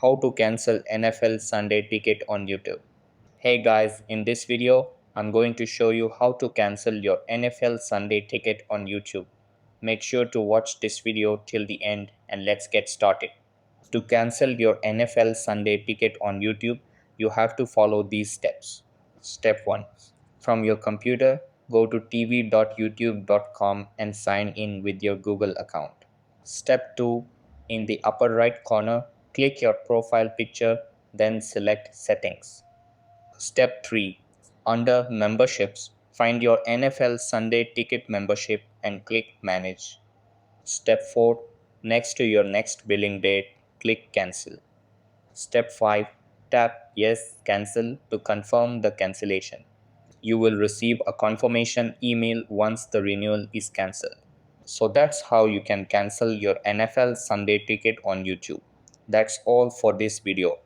How to cancel NFL Sunday ticket on YouTube. Hey guys, in this video, I'm going to show you how to cancel your NFL Sunday ticket on YouTube. Make sure to watch this video till the end and let's get started. To cancel your NFL Sunday ticket on YouTube, you have to follow these steps. Step 1. From your computer, go to tv.youtube.com and sign in with your Google account. Step 2. In the upper right corner, click your profile picture, then select Settings. Step 3. Under Memberships, find your NFL Sunday ticket membership and click Manage. Step 4. Next to your next billing date, click Cancel. Step 5. Tap Yes, Cancel to confirm the cancellation. You will receive a confirmation email once the renewal is cancelled. So that's how you can cancel your NFL Sunday ticket on YouTube. That's all for this video.